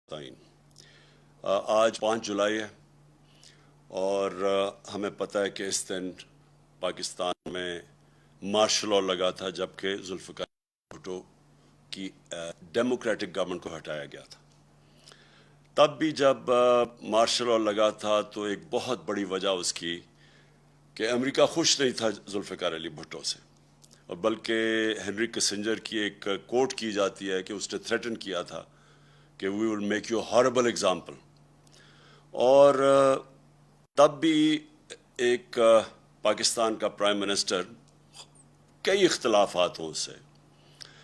تعین آج 5 جولائی ہے اور ہمیں پتہ ہے کہ اس دن پاکستان میں مارشل لاء لگا تھا جبکہ ذوالفقار بھٹو کی ڈیموکریٹک گورنمنٹ کو ہٹایا گیا تھا۔ تب بھی جب مارشل لاء لگا تھا تو ایک بہت بڑی وجہ اس کی کہ امریکہ خوش نہیں تھا ذوالفقار علی بھٹو سے، اور بلکہ ہنری کسنجر کی ایک کوٹ کی جاتی ہے کہ اس نے تھریٹن کیا تھا کہ we will make you horrible example. اور تب بھی ایک پاکستان کا پرائم منسٹر کئی اختلافات ہوں اس سے،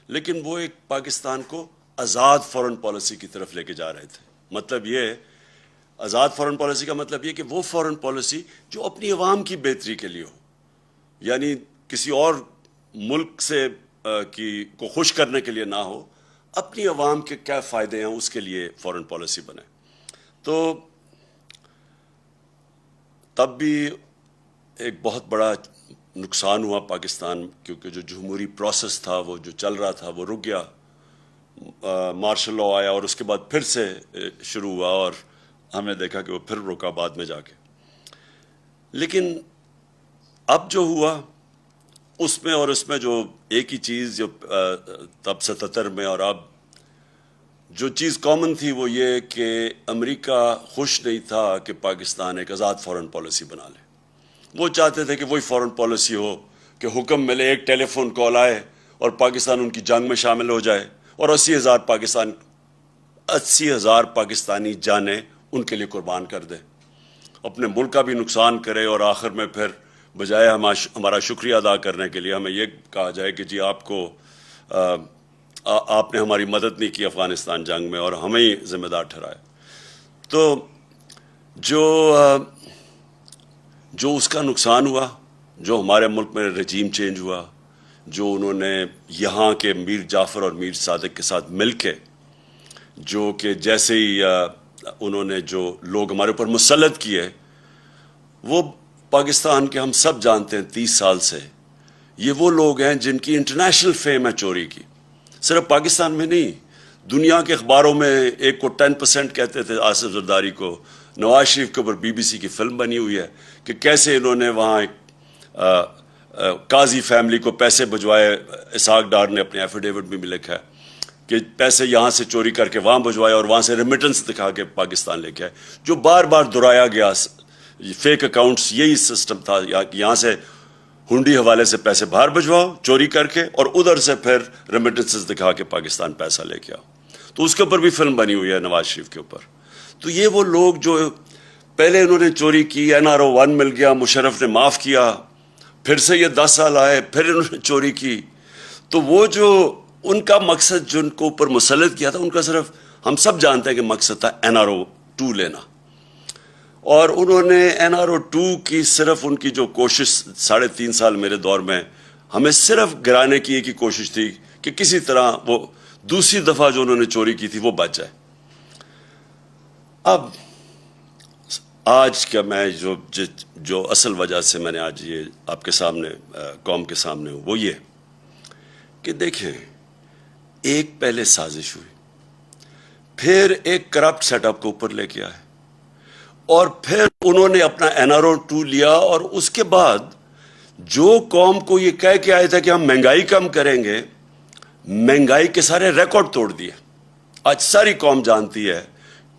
لیکن وہ ایک پاکستان کو آزاد فورن پالیسی کی طرف لے کے جا رہے تھے۔ مطلب یہ آزاد فورن پالیسی کا مطلب یہ کہ وہ فورن پالیسی جو اپنی عوام کی بہتری کے لیے ہو، یعنی کسی اور ملک سے کو خوش کرنے کے لیے نہ ہو، اپنی عوام کے کیا فائدے ہیں اس کے لیے فورن پالیسی بنے۔ تو تب بھی ایک بہت بڑا نقصان ہوا پاکستان، کیونکہ جو جمہوری پروسیس تھا وہ جو چل رہا تھا وہ رک گیا۔ مارشل لاء آیا اور اس کے بعد پھر سے شروع ہوا، اور ہم نے دیکھا کہ وہ پھر رکا بعد میں جا کے۔ لیکن اب جو ہوا اس میں جو ایک ہی چیز جو تب 77 میں اور اب جو چیز کامن تھی وہ یہ کہ امریکہ خوش نہیں تھا کہ پاکستان ایک آزاد فورن پالیسی بنا لے۔ وہ چاہتے تھے کہ وہی فورن پالیسی ہو کہ حکم ملے، ایک ٹیلی فون کال آئے اور پاکستان ان کی جنگ میں شامل ہو جائے، اور 80,000 پاکستانی جانیں ان کے لیے قربان کر دے، اپنے ملک کا بھی نقصان کرے، اور آخر میں پھر بجائے ہمارا شکریہ ادا کرنے کے لیے ہمیں یہ کہا جائے کہ جی آپ نے ہماری مدد نہیں کی افغانستان جنگ میں اور ہمیں ہی ذمہ دار ٹھہرائے۔ تو جو اس کا نقصان ہوا، جو ہمارے ملک میں رجیم چینج ہوا، جو انہوں نے یہاں کے میر جعفر اور میر صادق کے ساتھ مل کے، جو کہ جیسے ہی انہوں نے جو لوگ ہمارے اوپر مسلط کیے، وہ پاکستان کے ہم سب جانتے ہیں 30 سال سے یہ وہ لوگ ہیں جن کی انٹرنیشنل فیم ہے چوری کی، صرف پاکستان میں نہیں، دنیا کے اخباروں میں ایک کو 10% کہتے تھے آصف زرداری کو۔ نواز شریف کے اوپر BBC کی فلم بنی ہوئی ہے کہ کیسے انہوں نے وہاں ایک قاضی فیملی کو پیسے بھجوائے۔ اسحاق ڈار نے اپنے ایفیڈیوٹ میں بھی لکھا ہے کہ پیسے یہاں سے چوری کر کے وہاں بھجوائے اور وہاں سے ریمیٹنس دکھا کے پاکستان لے کے آئے، جو بار بار دہرایا گیا۔ فیک اکاؤنٹس یہی سسٹم تھا، یہاں سے ہنڈی حوالے سے پیسے باہر بھجواؤ چوری کر کے، اور ادھر سے پھر ریمیٹنسز دکھا کے پاکستان پیسہ لے کے آؤ۔ تو اس کے اوپر بھی فلم بنی ہوئی ہے نواز شریف کے اوپر۔ تو یہ وہ لوگ جو پہلے انہوں نے چوری کی، NRO 1 مل گیا، مشرف نے معاف کیا، پھر سے یہ 10 سال آئے، پھر انہوں نے چوری کی۔ تو وہ جو ان کا مقصد جو ان کو اوپر مسلط کیا تھا، ان کا صرف ہم سب جانتے ہیں کہ مقصد تھا NRO 2 لینا، اور انہوں نے NRO 2 کی صرف ان کی جو کوشش 3.5 سال میرے دور میں ہمیں صرف گرانے کی ایک ہی کوشش تھی کہ کسی طرح وہ دوسری دفعہ جو انہوں نے چوری کی تھی وہ بچ جائے۔ اب آج کا میں جو اصل وجہ سے میں نے آج یہ آپ کے سامنے قوم کے سامنے ہوں وہ یہ کہ دیکھیں، ایک پہلے سازش ہوئی، پھر ایک کرپٹ سیٹ اپ کو اوپر لے کے آئے، اور پھر انہوں نے اپنا NRO 2 لیا، اور اس کے بعد جو قوم کو یہ کہہ کے آئے تھے کہ ہم مہنگائی کم کریں گے، مہنگائی کے سارے ریکارڈ توڑ دیے۔ آج ساری قوم جانتی ہے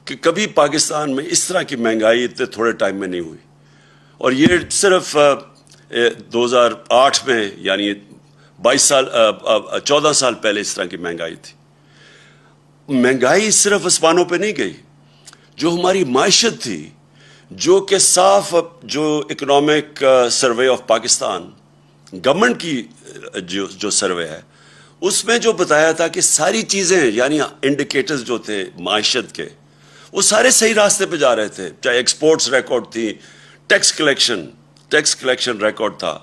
کہ کبھی پاکستان میں اس طرح کی مہنگائی اتنے تھوڑے ٹائم میں نہیں ہوئی، اور یہ صرف 2008 میں، یعنی 14 سال پہلے اس طرح کی مہنگائی تھی۔ مہنگائی صرف آسمانوں پہ نہیں گئی، جو ہماری معیشت تھی، جو کہ صاف جو economic survey of Pakistan government کی جو سروے ہے، اس میں جو بتایا تھا کہ ساری چیزیں، یعنی انڈیکیٹرز جو تھے معیشت کے، وہ سارے صحیح راستے پہ جا رہے تھے، چاہے ایکسپورٹس ریکارڈ تھی، ٹیکس کلیکشن ریکارڈ تھا،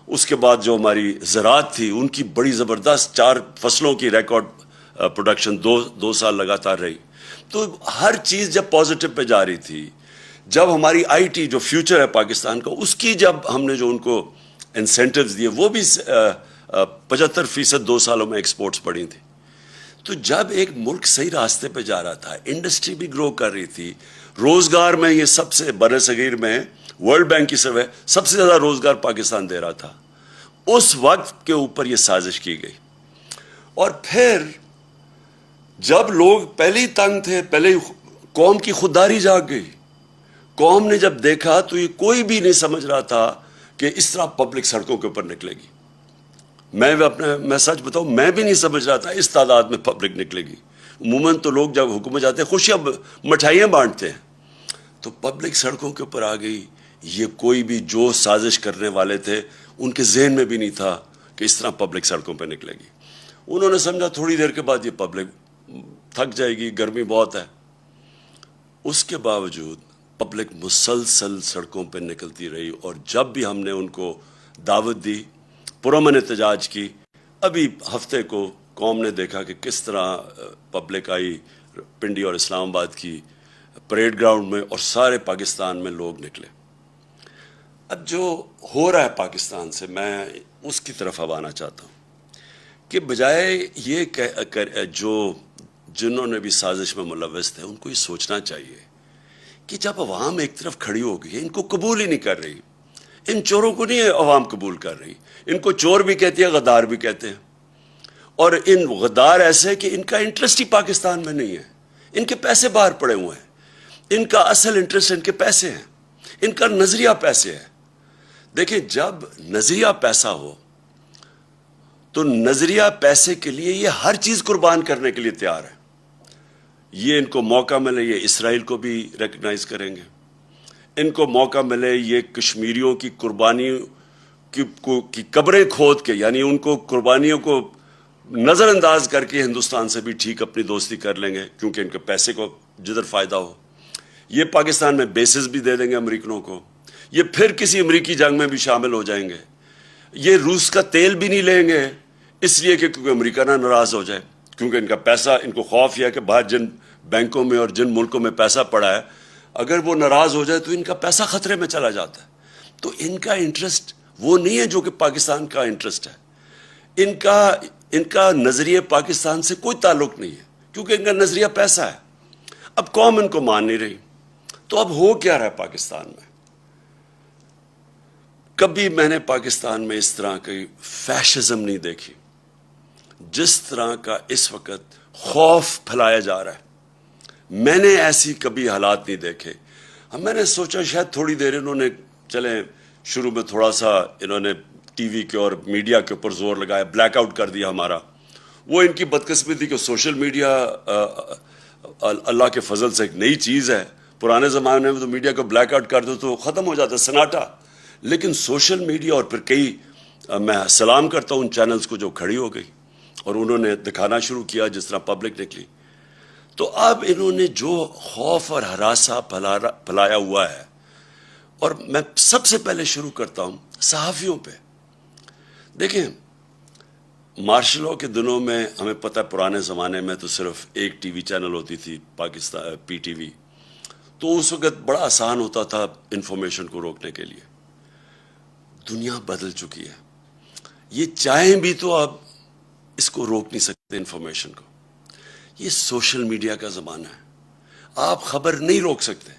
اس کے بعد جو ہماری زراعت تھی ان کی بڑی زبردست 4 فصلوں کی ریکارڈ پروڈکشن 2 سال لگاتار رہی۔ تو ہر چیز جب پازیٹو پہ جا رہی تھی، جب ہماری IT جو فیوچر ہے پاکستان کا، اس کی جب ہم نے جو ان کو انسینٹیوز دیے، وہ بھی 75% 2 سالوں میں ایکسپورٹس بڑھی تھی۔ تو جب ایک ملک صحیح راستے پہ جا رہا تھا, انڈسٹری بھی گرو کر رہی تھی, روزگار میں یہ سب سے بر صغیر میں ورلڈ بینک کی سروے سب سے زیادہ روزگار پاکستان دے رہا تھا, اس وقت کے اوپر یہ سازش کی گئی. اور پھر جب لوگ پہلے ہی تنگ تھے, پہلے ہی قوم کی خودداری جاگ گئی, قوم نے جب دیکھا تو یہ کوئی بھی نہیں سمجھ رہا تھا کہ اس طرح پبلک سڑکوں کے اوپر نکلے گی. میں سچ بتاؤں, میں بھی نہیں سمجھ رہا تھا اس تعداد میں پبلک نکلے گی. عموماً تو لوگ جب حکومت جاتے ہیں خوشیاں مٹھائیاں بانٹتے ہیں, تو پبلک سڑکوں کے اوپر آ گئی. یہ کوئی بھی جو سازش کرنے والے تھے ان کے ذہن میں بھی نہیں تھا کہ اس طرح پبلک سڑکوں پہ نکلے گی. انہوں نے سمجھا تھوڑی دیر کے بعد یہ پبلک تھک جائے گی, گرمی بہت ہے. اس کے باوجود پبلک مسلسل سڑکوں پہ نکلتی رہی, اور جب بھی ہم نے ان کو دعوت دی, پرامن احتجاج کی, ابھی ہفتے کو قوم نے دیکھا کہ کس طرح پبلک آئی پنڈی اور اسلام آباد کی پریڈ گراؤنڈ میں, اور سارے پاکستان میں لوگ نکلے. اب جو ہو رہا ہے پاکستان سے, میں اس کی طرف اب آنا چاہتا ہوں کہ بجائے یہ جو جنہوں نے بھی سازش میں ملوث تھے ان کو یہ سوچنا چاہیے کہ جب عوام ایک طرف کھڑی ہو گئی ہے, ان کو قبول ہی نہیں کر رہی, ان چوروں کو نہیں عوام قبول کر رہی, ان کو چور بھی کہتی ہے, غدار بھی کہتے ہیں, اور ان غدار ایسے کہ ان کا انٹرسٹ ہی پاکستان میں نہیں ہے, ان کے پیسے باہر پڑے ہوئے ہیں, ان کا اصل انٹرسٹ ان کے پیسے ہیں, ان کا نظریہ پیسے ہے. دیکھیں, جب نظریہ پیسہ ہو تو نظریہ پیسے کے لیے یہ ہر چیز قربان کرنے کے لیے تیار ہے. یہ ان کو موقع ملے یہ اسرائیل کو بھی ریکگنائز کریں گے, ان کو موقع ملے یہ کشمیریوں کی قربانی کی قبریں کھود کے, یعنی ان کو قربانیوں کو نظر انداز کر کے ہندوستان سے بھی ٹھیک اپنی دوستی کر لیں گے, کیونکہ ان کے پیسے کو جدھر فائدہ ہو. یہ پاکستان میں بیسز بھی دے دیں گے امریکنوں کو, یہ پھر کسی امریکی جنگ میں بھی شامل ہو جائیں گے. یہ روس کا تیل بھی نہیں لیں گے اس لیے کہ کیونکہ امریکہ نہ ناراض ہو جائے, کیونکہ ان کا پیسہ, ان کو خوف یہ ہے کہ باہر جن بینکوں میں اور جن ملکوں میں پیسہ پڑا ہے, اگر وہ ناراض ہو جائے تو ان کا پیسہ خطرے میں چلا جاتا ہے. تو ان کا انٹرسٹ وہ نہیں ہے جو کہ پاکستان کا انٹرسٹ ہے. ان کا نظریہ پاکستان سے کوئی تعلق نہیں ہے, کیونکہ ان کا نظریہ پیسہ ہے. اب قوم ان کو مان نہیں رہی, تو اب ہو کیا رہا ہے پاکستان میں؟ کبھی میں نے پاکستان میں اس طرح کی فیشزم نہیں دیکھی جس طرح کا اس وقت خوف پھیلایا جا رہا ہے. میں نے ایسی کبھی حالات نہیں دیکھے. میں نے سوچا شاید تھوڑی دیر انہوں نے, چلیں شروع میں تھوڑا سا انہوں نے ٹی وی کے اور میڈیا کے اوپر زور لگایا, بلیک آؤٹ کر دیا ہمارا. وہ ان کی بدقسمتی کہ سوشل میڈیا اللہ کے فضل سے ایک نئی چیز ہے. پرانے زمانے میں تو میڈیا کو بلیک آؤٹ کر دو تو ختم ہو جاتا سناٹا, لیکن سوشل میڈیا, اور پھر کئی, میں سلام کرتا ہوں ان چینلز کو جو کھڑی ہو گئی اور انہوں نے دکھانا شروع کیا جس طرح پبلک نکلی. تو اب انہوں نے جو خوف اور ہراساں پھیلایا ہوا ہے, اور میں سب سے پہلے شروع کرتا ہوں صحافیوں پہ. دیکھیں, مارشل لاء کے دنوں میں ہمیں پتہ ہے پرانے زمانے میں تو صرف ایک ٹی وی چینل ہوتی تھی, پاکستان پی ٹی وی, تو اس وقت بڑا آسان ہوتا تھا انفارمیشن کو روکنے کے لیے. دنیا بدل چکی ہے, یہ چاہیں بھی تو آپ اس کو روک نہیں سکتے انفارمیشن کو. یہ سوشل میڈیا کا زمانہ ہے, آپ خبر نہیں روک سکتے.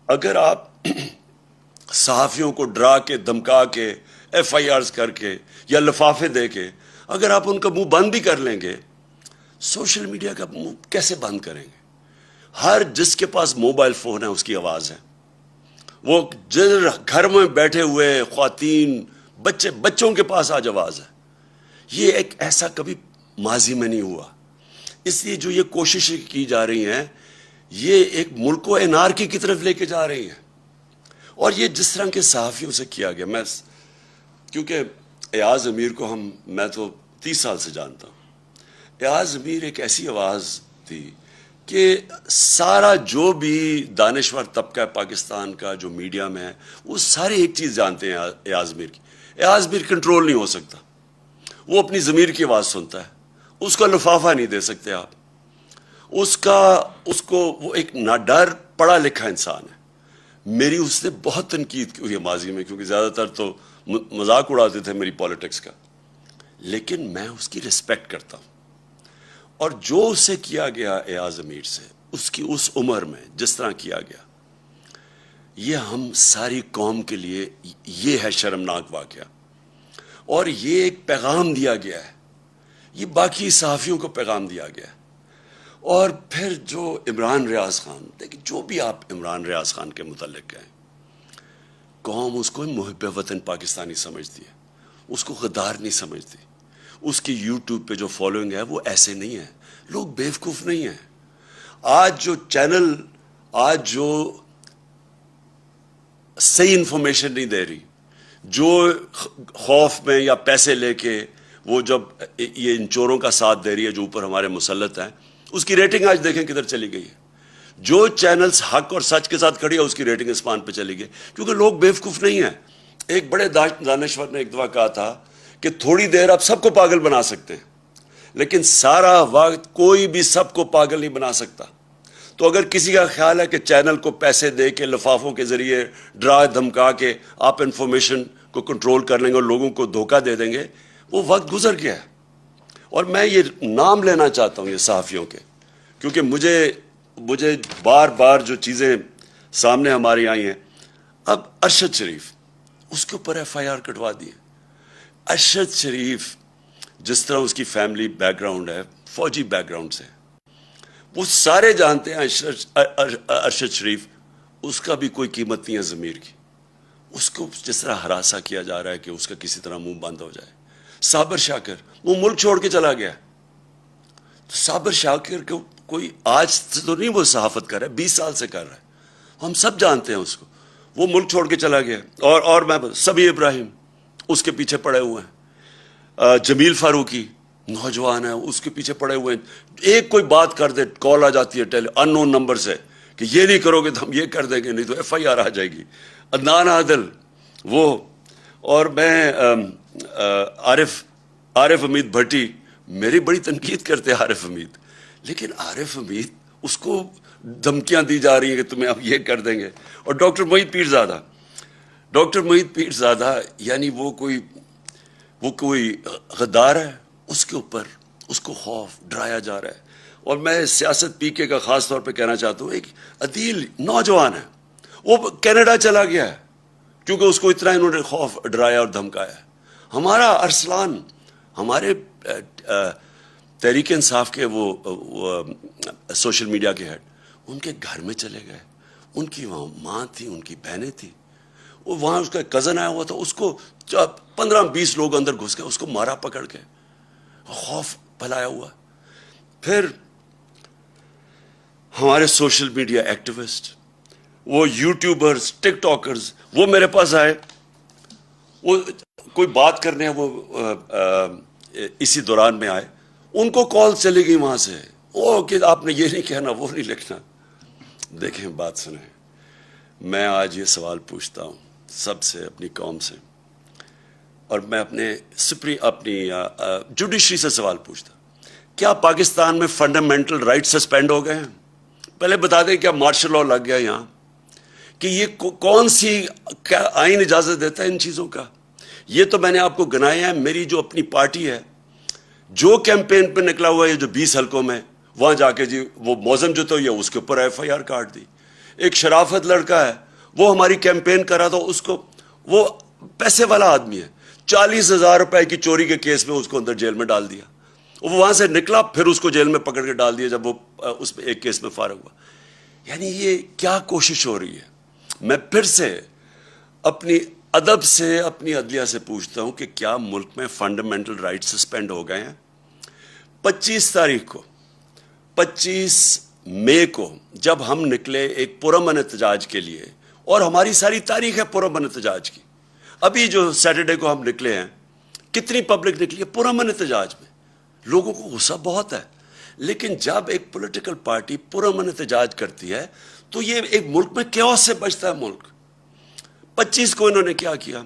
اگر آپ صحافیوں کو ڈرا کے, دھمکا کے, ایف آئی آرز کر کے یا لفافے دے کے اگر آپ ان کا منہ بند بھی کر لیں گے, سوشل میڈیا کا منہ کیسے بند کریں گے؟ ہر جس کے پاس موبائل فون ہے اس کی آواز ہے. وہ گھر میں بیٹھے ہوئے خواتین, بچوں کے پاس آج آواز ہے. یہ ایک ایسا کبھی ماضی میں نہیں ہوا. اس لیے جو یہ کوششیں کی جا رہی ہیں, یہ ایک ملک کو انارکی کی طرف لے کے جا رہی ہیں. اور یہ جس طرح کے صحافیوں سے کیا گیا, میں کیونکہ ایاز امیر کو میں تو 30 سال سے جانتا ہوں. ایاز امیر ایک ایسی آواز تھی کہ سارا جو بھی دانشور طبقہ ہے پاکستان کا جو میڈیا میں ہے, وہ سارے ایک چیز جانتے ہیں ایاز امیر کی. ایاز امیر کنٹرول نہیں ہو سکتا, وہ اپنی ضمیر کی آواز سنتا ہے, اس کا لفافہ نہیں دے سکتے آپ. اس کو وہ ایک ناڈر پڑھا لکھا انسان ہے. میری اس نے بہت تنقید کی ہوئی ہے ماضی میں, کیونکہ زیادہ تر تو مذاق اڑاتے تھے میری پالیٹکس کا, لیکن میں اس کی رسپیکٹ کرتا ہوں. اور جو اسے کیا گیا ایاز امیر سے اس کی اس عمر میں جس طرح کیا گیا، یہ ہم ساری قوم کے لیے یہ ہے شرمناک واقعہ. اور یہ ایک پیغام دیا گیا ہے، یہ باقی صحافیوں کو پیغام دیا گیا ہے. اور پھر جو عمران ریاض خان، دیکھیں جو بھی آپ عمران ریاض خان کے متعلق کہیں، قوم اس کو محب وطن پاکستانی سمجھتی ہے، اس کو غدار نہیں سمجھتی. اس کی یوٹیوب پہ جو فالوئنگ ہے وہ ایسے نہیں ہے. لوگ بیوقوف نہیں ہیں. آج جو چینل آج جو صحیح انفارمیشن نہیں دے رہی، جو خوف میں یا پیسے لے کے وہ جب یہ ان چوروں کا ساتھ دے رہی ہے جو اوپر ہمارے مسلط ہیں، اس کی ریٹنگ آج دیکھیں کدھر چلی گئی ہے. جو چینلز حق اور سچ کے ساتھ کھڑی ہے اس کی ریٹنگ اسمان پہ چلی گئی، کیونکہ لوگ بیوقوف نہیں ہیں. ایک بڑے دانشور نے ایک دفعہ کہا تھا کہ تھوڑی دیر آپ سب کو پاگل بنا سکتے ہیں، لیکن سارا وقت کوئی بھی سب کو پاگل نہیں بنا سکتا. تو اگر کسی کا خیال ہے کہ چینل کو پیسے دے کے لفافوں کے ذریعے ڈرا دھمکا کے آپ انفارمیشن کو کنٹرول کر لیں گے اور لوگوں کو دھوکہ دے دیں گے، وہ وقت گزر گیا ہے. اور میں یہ نام لینا چاہتا ہوں یہ صحافیوں کے، کیونکہ مجھے بار بار جو چیزیں سامنے ہماری آئی ہیں. اب ارشد شریف، اس کے اوپر ایف آئی آر کٹوا دی ہے. ارشد شریف جس طرح اس کی فیملی بیک گراؤنڈ ہے، فوجی بیک گراؤنڈ سے، وہ سارے جانتے ہیں ارشد شریف، اس کا بھی کوئی قیمت نہیں ہے ضمیر کی. اس کو جس طرح ہراساں کیا جا رہا ہے کہ اس کا کسی طرح منہ بند ہو جائے. صابر شاکر وہ ملک چھوڑ کے چلا گیا. تو صابر شاکر کو کوئی آج سے تو نہیں وہ صحافت کر رہا ہے، 20 سال سے کر رہا ہے، ہم سب جانتے ہیں اس کو. وہ ملک چھوڑ کے چلا گیا. اور میں سبی ابراہیم اس کے پیچھے پڑے ہوئے ہیں. جمیل فاروقی نوجوان ہے، اس کے پیچھے پڑے ہوئے ہیں. ایک کوئی بات کر دے، کال آ جاتی ہے ان نون نمبر سے کہ یہ نہیں کرو گے تو ہم یہ کر دیں گے، نہیں تو ایف آئی آر آ جائے گی. عدنان عادل وہ، اور میں عارف حمید بھٹی، میری بڑی تنقید کرتے ہیں عارف حمید، لیکن عارف حمید اس کو دھمکیاں دی جا رہی ہیں کہ تمہیں اب یہ کر دیں گے. اور ڈاکٹر محیط پیرزادہ یعنی وہ کوئی غدار ہے، اس کے اوپر اس کو خوف ڈرایا جا رہا ہے. اور میں سیاست پی کے کا خاص طور پہ کہنا چاہتا ہوں، ایک عدیل نوجوان ہے، وہ کینیڈا چلا گیا ہے کیونکہ اس کو اتنا انہوں نے خوف ڈرایا اور دھمکایا. ہمارا ارسلان، ہمارے تحریک انصاف کے وہ سوشل میڈیا کے ہیڈ، ان کے گھر میں چلے گئے. ان کی وہاں ماں تھی، ان کی بہنیں تھیں، وہ وہاں اس کا کزن آیا ہوا تھا، اس کو 15-20 لوگ اندر گھس گئے، اس کو مارا پکڑ کے، خوف پھیلایا ہوا. پھر ہمارے سوشل میڈیا ایکٹیوسٹ، وہ یوٹیوبرز، ٹک ٹاکرز، وہ میرے پاس آئے، وہ کوئی بات کرنے وہ اسی دوران میں آئے، ان کو کال چلی گئی وہاں سے، او کہ آپ نے یہ نہیں کہنا، وہ نہیں لکھنا. دیکھیں بات سنیں، میں آج یہ سوال پوچھتا ہوں سب سے، اپنی قوم سے، اور میں اپنی جوڈیشری سے سوال پوچھتا ہوں، کیا پاکستان میں فنڈامنٹل رائٹ سسپینڈ ہو گئے ہیں؟ پہلے بتا دیں کیا مارشل لاء لگ گیا یہاں؟ کہ یہ کون سی کیا آئین اجازت دیتا ہے ان چیزوں کا؟ یہ تو میں نے آپ کو گنایا ہے. میری جو اپنی پارٹی ہے، جو کیمپین پہ نکلا ہوا ہے، جو 20 حلقوں میں، وہاں جا کے جی وہ موزم جو تو یہ اس کے اوپر ایف آئی آر کاٹ دی. ایک شرافت لڑکا ہے، وہ ہماری کیمپین کرا تھا، اس کو، وہ پیسے والا آدمی ہے، 40,000 روپے کی چوری کے کیس میں اس کو اندر جیل میں ڈال دیا. وہ وہاں سے نکلا، پھر اس کو جیل میں پکڑ کے ڈال دیا جب وہ اس میں ایک کیس میں فارغ ہوا. یعنی یہ کیا کوشش ہو رہی ہے؟ میں پھر سے اپنی ادب سے اپنی عدلیہ سے پوچھتا ہوں کہ کیا ملک میں فنڈامنٹل رائٹ سسپینڈ ہو گئے ہیں؟ 25 مئی کو جب ہم نکلے ایک پرامن احتجاج کے لیے، اور ہماری ساری تاریخ ہے پرامن احتجاج کی، ابھی جو سیٹرڈے کو ہم نکلے ہیں، کتنی پبلک نکلی ہے پرامن احتجاج میں؟ لوگوں کو غصہ بہت ہے، لیکن جب ایک پولیٹیکل پارٹی پرامن احتجاج کرتی ہے تو یہ ایک ملک میں کیوس سے بچتا ہے ملک. 25 کو انہوں نے کیا کیا؟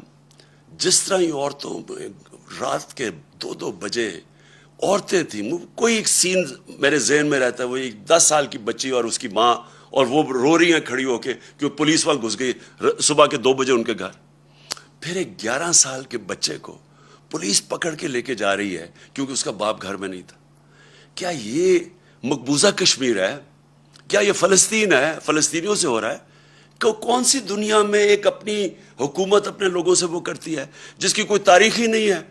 جس طرح یہ عورتوں رات کے 2 بجے عورتیں تھیں، کوئی ایک سین میرے ذہن میں رہتا ہے، وہ ایک 10 سال کی بچی اور اس کی ماں، اور وہ رو رہی ہیں کھڑی ہو کے کہ پولیس وہاں گھس گئی صبح کے 2 بجے ان کے گھر. پھر ایک 11 سال کے بچے کو پولیس پکڑ کے لے کے جا رہی ہے کیونکہ اس کا باپ گھر میں نہیں تھا. کیا یہ مقبوضہ کشمیر ہے؟ کیا یہ فلسطین ہے؟ فلسطینیوں سے ہو رہا ہے کہ کون سی دنیا میں ایک اپنی حکومت اپنے لوگوں سے وہ کرتی ہے جس کی کوئی تاریخ ہی نہیں ہے؟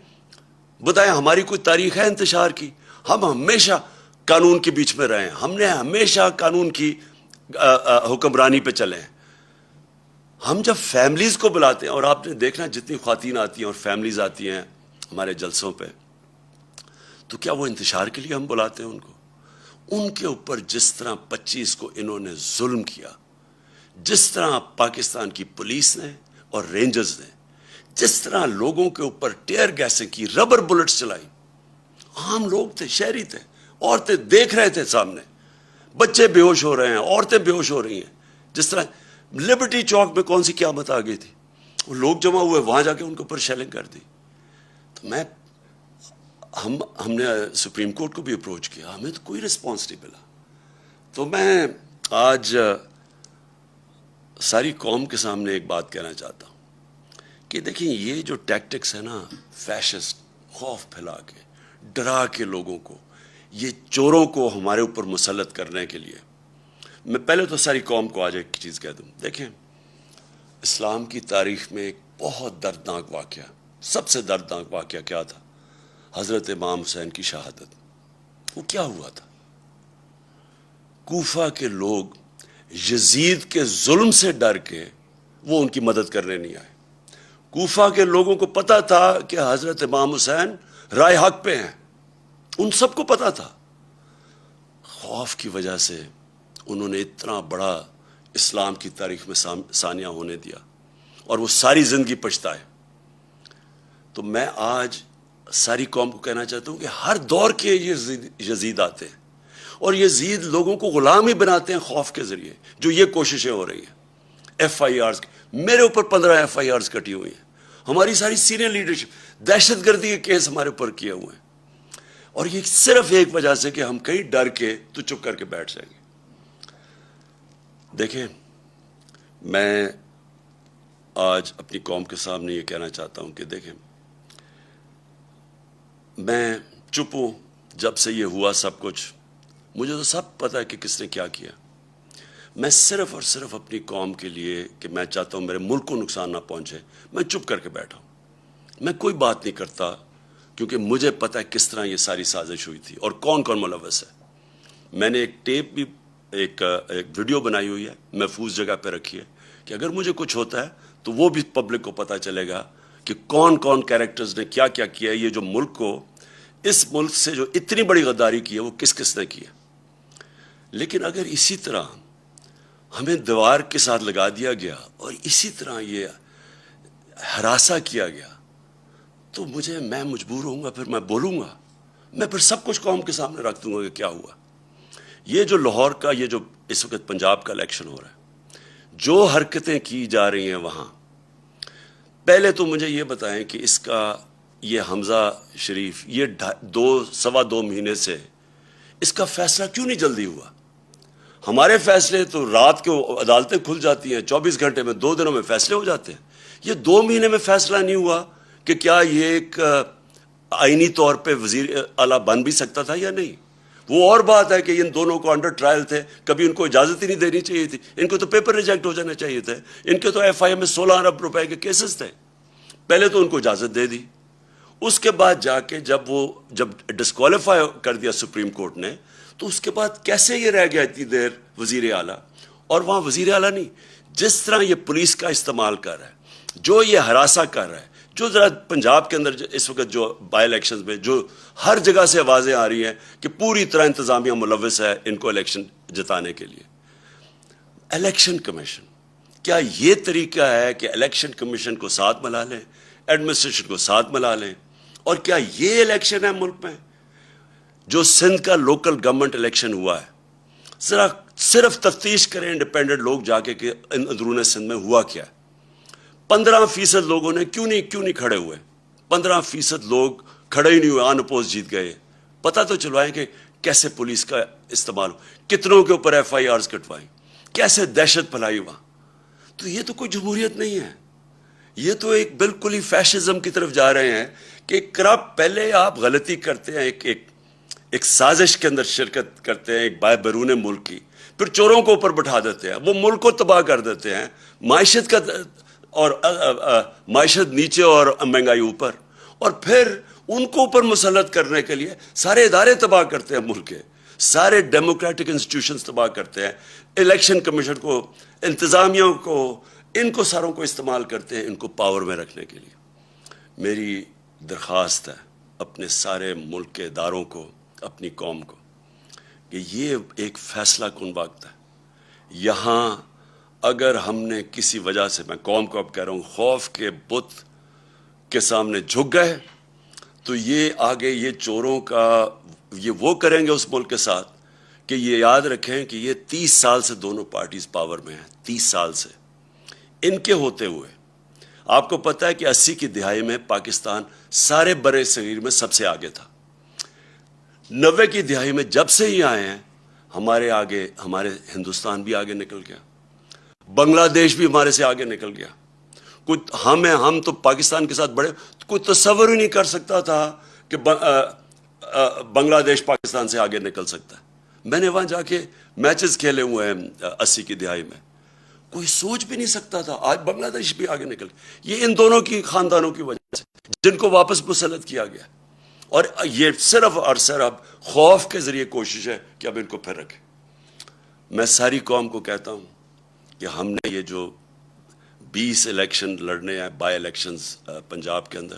بتائیں ہماری کوئی تاریخ ہے انتشار کی؟ ہم ہمیشہ قانون کے بیچ میں رہے ہیں، ہم نے ہمیشہ قانون کی حکمرانی پہ چلے ہیں۔ ہم جب فیملیز کو بلاتے ہیں، اور آپ نے دیکھنا جتنی خواتین آتی ہیں اور فیملیز آتی ہیں ہمارے جلسوں پہ، تو کیا وہ انتشار کے لیے ہم بلاتے ہیں ان کو؟ ان کے اوپر جس طرح 25 کو انہوں نے ظلم کیا، جس طرح پاکستان کی پولیس نے اور رینجرز نے جس طرح لوگوں کے اوپر ٹیئر گیسیں کی، ربر بلٹس چلائی، عام لوگ تھے، شہری تھے، عورتیں دیکھ رہے تھے سامنے، بچے بے ہوش ہو رہے ہیں، عورتیں بے ہوش ہو رہی ہیں۔ جس طرح لبرٹی چوک میں کون سی قیامت آ گئی تھی، وہ لوگ جمع ہوئے، وہاں جا کے ان کے اوپر شیلنگ کر دی۔ تو ہم نے سپریم کورٹ کو بھی اپروچ کیا، ہمیں تو کوئی رسپانس نہیں ملا۔ تو میں آج ساری قوم کے سامنے ایک بات کہنا چاہتا ہوں کہ دیکھیں یہ جو ٹیکٹکس ہے نا، فیشسٹ، خوف پھیلا کے، ڈرا کے لوگوں کو، یہ چوروں کو ہمارے اوپر مسلط کرنے کے لیے، میں پہلے تو ساری قوم کو آج ایک چیز کہہ دوں۔ دیکھیں اسلام کی تاریخ میں ایک بہت دردناک واقعہ، سب سے دردناک واقعہ کیا تھا؟ حضرت امام حسین کی شہادت۔ وہ کیا ہوا تھا؟ کوفہ کے لوگ یزید کے ظلم سے ڈر کے وہ ان کی مدد کرنے نہیں آئے۔ کوفہ کے لوگوں کو پتا تھا کہ حضرت امام حسین رائے حق پہ ہیں، ان سب کو پتا تھا۔ خوف کی وجہ سے انہوں نے اتنا بڑا اسلام کی تاریخ میں ثانیہ ہونے دیا، اور وہ ساری زندگی پچھتائے۔ تو میں آج ساری قوم کو کہنا چاہتا ہوں کہ ہر دور کے یزید آتے ہیں، اور یزید لوگوں کو غلام ہی بناتے ہیں خوف کے ذریعے، جو یہ کوششیں ہو رہی ہیں۔ ایف آئی آرز، میرے اوپر 15 ایف آئی آرز کٹی ہوئی ہیں، ہماری ساری سینئر لیڈرشپ، دہشت گردی کے کیس ہمارے اوپر کیے ہوئے ہیں، اور یہ صرف ایک وجہ سے کہ ہم کہیں ڈر کے تو چپ کر کے بیٹھ جائیں گے۔ دیکھیں میں آج اپنی قوم کے سامنے یہ کہنا چاہتا ہوں کہ دیکھیں میں چپ ہوں جب سے یہ ہوا سب کچھ، مجھے تو سب پتہ ہے کہ کس نے کیا کیا۔ میں صرف اور صرف اپنی قوم کے لیے کہ میں چاہتا ہوں میرے ملک کو نقصان نہ پہنچے، میں چپ کر کے بیٹھا ہوں، میں کوئی بات نہیں کرتا، کیونکہ مجھے پتہ ہے کس طرح یہ ساری سازش ہوئی تھی اور کون کون ملوث ہے۔ میں نے ایک ٹیپ بھی، ایک ویڈیو بنائی ہوئی ہے، محفوظ جگہ پہ رکھی ہے، کہ اگر مجھے کچھ ہوتا ہے تو وہ بھی پبلک کو پتہ چلے گا کہ کون کون کیریکٹرز نے کیا کیا کیا ہے، یہ جو ملک کو، اس ملک سے جو اتنی بڑی غداری کی ہے وہ کس کس نے کی ہے۔ لیکن اگر اسی طرح ہمیں دیوار کے ساتھ لگا دیا گیا اور اسی طرح یہ ہراساں کیا گیا، تو میں مجبور ہوں گا، پھر میں بولوں گا، میں پھر سب کچھ قوم کے سامنے رکھ دوں گا کہ کیا ہوا۔ یہ جو لاہور کا، یہ جو اس وقت پنجاب کا الیکشن ہو رہا ہے، جو حرکتیں کی جا رہی ہیں وہاں، پہلے تو مجھے یہ بتائیں کہ اس کا یہ حمزہ شریف، یہ 2.25 مہینے سے اس کا فیصلہ کیوں نہیں جلدی ہوا؟ ہمارے فیصلے تو رات کو عدالتیں کھل جاتی ہیں، 24 گھنٹے میں، 2 دنوں میں فیصلے ہو جاتے ہیں۔ یہ 2 مہینے میں فیصلہ نہیں ہوا کہ کیا یہ ایک آئینی طور پہ وزیر اعلیٰ بن بھی سکتا تھا یا نہیں؟ وہ اور بات ہے کہ ان دونوں کو انڈر ٹرائل تھے، کبھی ان کو اجازت ہی نہیں دینی چاہیے تھی، ان کو تو پیپر ریجیکٹ ہو جانا چاہیے تھے، ان کے تو ایف آئی اے میں 16 ارب روپے کے کیسز تھے، پہلے تو ان کو اجازت دے دی۔ اس کے بعد جا کے جب ڈسکوالیفائی کر دیا سپریم کورٹ نے، تو اس کے بعد کیسے یہ رہ گیا اتنی دیر وزیر اعلیٰ؟ اور وہاں وزیر اعلیٰ نہیں، جس طرح یہ پولیس کا استعمال کر رہا ہے، جو یہ ہراساں کر رہا ہے، جو ذرا پنجاب کے اندر اس وقت جو بائی الیکشنز میں جو ہر جگہ سے آوازیں آ رہی ہیں کہ پوری طرح انتظامیہ ملوث ہے ان کو الیکشن جتانے کے لیے۔ الیکشن کمیشن، کیا یہ طریقہ ہے کہ الیکشن کمیشن کو ساتھ ملا لیں، ایڈمنسٹریشن کو ساتھ ملا لیں؟ اور کیا یہ الیکشن ہے ملک میں؟ جو سندھ کا لوکل گورنمنٹ الیکشن ہوا ہے، ذرا صرف تفتیش کریں انڈیپینڈنٹ لوگ جا کے کہ اندرون سندھ میں ہوا کیا ہے۔ 15% لوگوں نے کیوں نہیں کھڑے ہوئے؟ 15% لوگ کھڑے ہی نہیں ہوئے، آن اپوز جیت گئے۔ پتہ تو چلوائیں کہ کیسے پولیس کا استعمال، کتنوں کے اوپر ایف آئی آرز کٹوائی، کیسے دہشت پھیلائی وہاں۔ تو یہ تو کوئی جمہوریت نہیں ہے، یہ تو ایک بالکل ہی فیشزم کی طرف جا رہے ہیں کہ کرپٹ، پہلے آپ غلطی کرتے ہیں، ایک سازش کے اندر شرکت کرتے ہیں ایک بیرون ملک کی، پھر چوروں کو اوپر بٹھا دیتے ہیں، وہ ملک کو تباہ کر دیتے ہیں، معیشت کا اور معیشت نیچے اور مہنگائی اوپر، اور پھر ان کو اوپر مسلط کرنے کے لیے سارے ادارے تباہ کرتے ہیں، ملک کے سارے ڈیموکریٹک انسٹیٹیوشنز تباہ کرتے ہیں، الیکشن کمیشن کو، انتظامیہ کو، ان کو ساروں کو استعمال کرتے ہیں ان کو پاور میں رکھنے کے لیے۔ میری درخواست ہے اپنے سارے ملک کے اداروں کو، اپنی قوم کو، کہ یہ ایک فیصلہ کن وقت ہے۔ یہاں اگر ہم نے کسی وجہ سے، میں قوم کو اب کہہ رہا ہوں، خوف کے بت کے سامنے جھک گئے تو یہ آگے یہ چوروں کا یہ وہ کریں گے اس ملک کے ساتھ کہ یہ یاد رکھیں کہ یہ 30 سال سے دونوں پارٹیز پاور میں ہیں، 30 سال سے ان کے ہوتے ہوئے۔ آپ کو پتہ ہے کہ 80 کی دہائی میں پاکستان سارے برے صغیر میں سب سے آگے تھا، 90 کی دہائی میں جب سے ہی آئے ہیں ہمارے آگے، ہمارے ہندوستان بھی آگے نکل گیا، بنگلہ دیش بھی ہمارے سے آگے نکل گیا۔ ہم تو پاکستان کے ساتھ بڑے، کوئی تصور ہی نہیں کر سکتا تھا کہ بنگلہ دیش پاکستان سے آگے نکل سکتا ہے۔ میں نے وہاں جا کے میچز کھیلے ہوئے ہیں 80 کی دہائی میں، کوئی سوچ بھی نہیں سکتا تھا، آج بنگلہ دیش بھی آگے نکل گیا۔ یہ ان دونوں کی خاندانوں کی وجہ سے جن کو واپس مسلط کیا گیا، اور یہ صرف اور صرف خوف کے ذریعے کوشش ہے کہ اب ان کو پھر رکھیں۔ میں ساری قوم کو کہتا ہوں کہ ہم نے یہ جو 20 الیکشن لڑنے ہیں، بائی الیکشنز پنجاب کے اندر،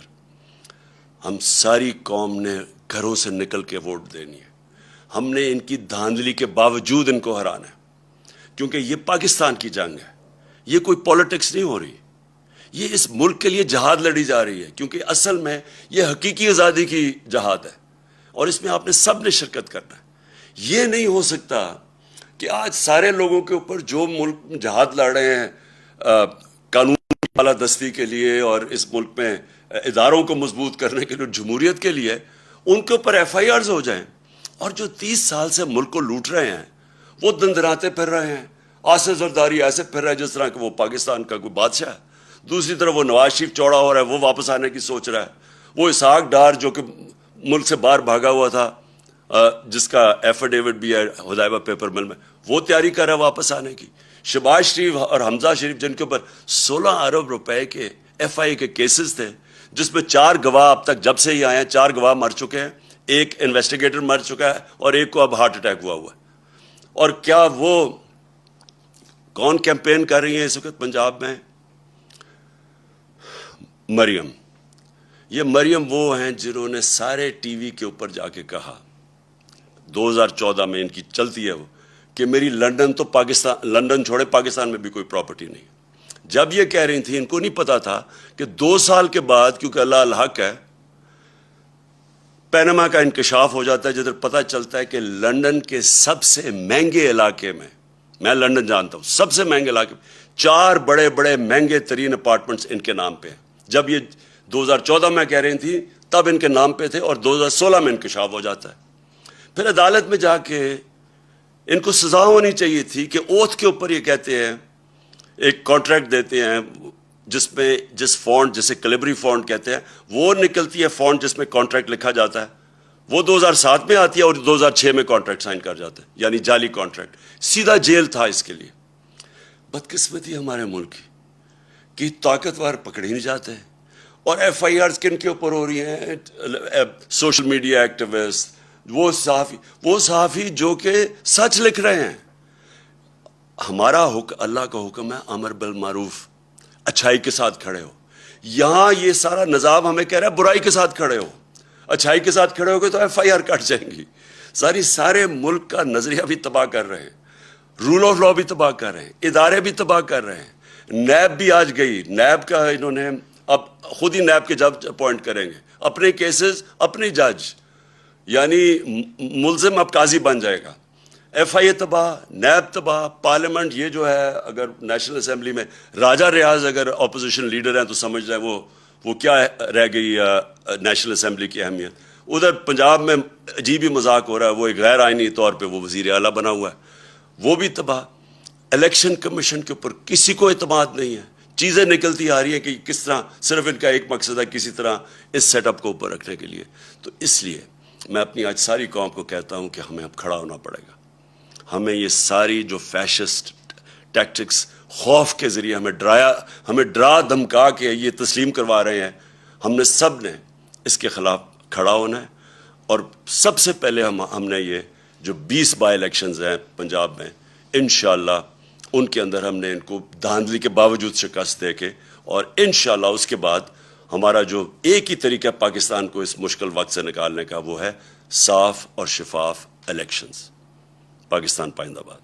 ہم ساری قوم نے گھروں سے نکل کے ووٹ دینی ہے۔ ہم نے ان کی دھاندلی کے باوجود ان کو ہرانا ہے، کیونکہ یہ پاکستان کی جنگ ہے، یہ کوئی پولیٹکس نہیں ہو رہی، یہ اس ملک کے لیے جہاد لڑی جا رہی ہے، کیونکہ اصل میں یہ حقیقی آزادی کی جہاد ہے، اور اس میں آپ نے سب نے شرکت کرنا ہے۔ یہ نہیں ہو سکتا کہ آج سارے لوگوں کے اوپر جو ملک جہاد لڑ رہے ہیں قانون کی بالادستی کے لیے اور اس ملک میں اداروں کو مضبوط کرنے کے لیے، جمہوریت کے لیے، ان کے اوپر ایف آئی آرز ہو جائیں، اور جو 30 سال سے ملک کو لوٹ رہے ہیں وہ دندراتے پھر رہے ہیں، آصف زرداری ایسے پھر رہا ہے جس طرح کہ وہ پاکستان کا کوئی بادشاہ ہے، دوسری طرف وہ نواز شریف چوڑا ہو رہا ہے، وہ واپس آنے کی سوچ رہا ہے، وہ اسحاق ڈار جو کہ ملک سے باہر بھاگا ہوا تھا، جس کا ایفیڈیوٹ بھی ہے حدائبہ پیپر مل میں، وہ تیاری کر رہا ہے واپس آنے کی، شہباز شریف اور حمزہ شریف جن کے اوپر 16 ارب روپے کے ایف آئی کے کیسز تھے، جس میں 4 گواہ اب تک جب سے ہی آئے ہیں 4 گواہ مر چکے ہیں، ایک انویسٹیگیٹر مر چکا ہے اور ایک کو اب ہارٹ اٹیک ہوا ہے۔ اور کیا وہ کون کیمپین کر رہی ہیں اس وقت پنجاب میں؟ مریم، یہ مریم وہ ہیں جنہوں نے سارے ٹی وی کے اوپر جا کے کہا 2014 میں، ان کی چلتی ہے وہ، کہ میری لندن تو پاکستان، لندن چھوڑے پاکستان میں بھی کوئی پراپرٹی نہیں۔ جب یہ کہہ رہی تھی ان کو نہیں پتا تھا کہ 2 سال کے بعد، کیونکہ اللہ الحق ہے، پینما کا انکشاف ہو جاتا ہے، جدھر پتہ چلتا ہے کہ لندن کے سب سے مہنگے علاقے میں لندن جانتا ہوں، سب سے مہنگے علاقے میں 4 بڑے بڑے مہنگے ترین اپارٹمنٹس ان کے نام پہ ہیں۔ جب یہ 2014 میں کہہ رہی تھی تب ان کے نام پہ تھے، اور 2016 میں انکشاف ہو جاتا ہے۔ پھر عدالت میں جا کے ان کو سزا ہونی چاہیے تھی کہ اوتھ کے اوپر یہ کہتے ہیں، ایک کانٹریکٹ دیتے ہیں جس میں جس فونٹ، جسے کلیبری فونٹ کہتے ہیں، وہ نکلتی ہے فونٹ جس میں کانٹریکٹ لکھا جاتا ہے، وہ 2007 میں آتی ہے اور 2006 میں کانٹریکٹ سائن کر جاتے ہیں، یعنی جعلی کانٹریکٹ، سیدھا جیل تھا اس کے لیے۔ بدقسمتی ہمارے ملک کی طاقتور پکڑے نہیں جاتے، اور ایف آئی آرز کن کے اوپر ہو رہی ہیں؟ سوشل میڈیا ایکٹیوسٹ، وہ صحافی جو کہ سچ لکھ رہے ہیں۔ ہمارا اللہ کا حکم ہے امر بالمعروف، اچھائی کے ساتھ کھڑے ہو۔ یہاں یہ سارا نظام ہمیں کہہ رہا ہے برائی کے ساتھ کھڑے ہو، اچھائی کے ساتھ کھڑے ہو گے تو ایف آئی آر کٹ جائیں گی۔ سارے ملک کا نظریہ بھی تباہ کر رہے ہیں، رول آف لا بھی تباہ کر رہے ہیں، ادارے بھی تباہ کر رہے ہیں۔ نیب بھی آج گئی، نیب کا انہوں نے اب خود ہی نیب کے جج اپوائنٹ کریں گے، اپنے کیسز اپنے جج، یعنی ملزم اب قاضی بن جائے گا۔ ایف آئی اے تباہ، نیب تباہ، پارلیمنٹ یہ جو ہے، اگر نیشنل اسمبلی میں راجہ ریاض اگر اپوزیشن لیڈر ہیں تو سمجھ جائیں وہ کیا رہ گئی نیشنل اسمبلی کی اہمیت۔ ادھر پنجاب میں عجیب ہی مذاق ہو رہا ہے، وہ ایک غیر آئینی طور پہ وہ وزیر اعلیٰ بنا ہوا ہے، وہ بھی تباہ۔ الیکشن کمیشن کے اوپر کسی کو اعتماد نہیں ہے، چیزیں نکلتی آ رہی ہیں کہ کس طرح، صرف ان کا ایک مقصد ہے کسی طرح اس سیٹ اپ کو اوپر رکھنے کے لیے۔ تو اس لیے میں اپنی آج ساری قوم کو کہتا ہوں کہ ہمیں اب کھڑا ہونا پڑے گا. ہمیں یہ ساری جو فیشسٹ ٹیکٹکس خوف کے ذریعے ہمیں ڈرا دھمکا کے یہ تسلیم کروا رہے ہیں، ہم نے سب نے اس کے خلاف کھڑا ہونا ہے. اور سب سے پہلے ہم نے یہ جو 20 بائی الیکشنز ہیں پنجاب میں، انشاءاللہ ان کے اندر ہم نے ان کو دھاندلی کے باوجود شکست دے کے، اور انشاءاللہ اس کے بعد ہمارا جو ایک ہی طریقہ پاکستان کو اس مشکل وقت سے نکالنے کا، وہ ہے صاف اور شفاف الیکشنز. پاکستان پائندہ باد.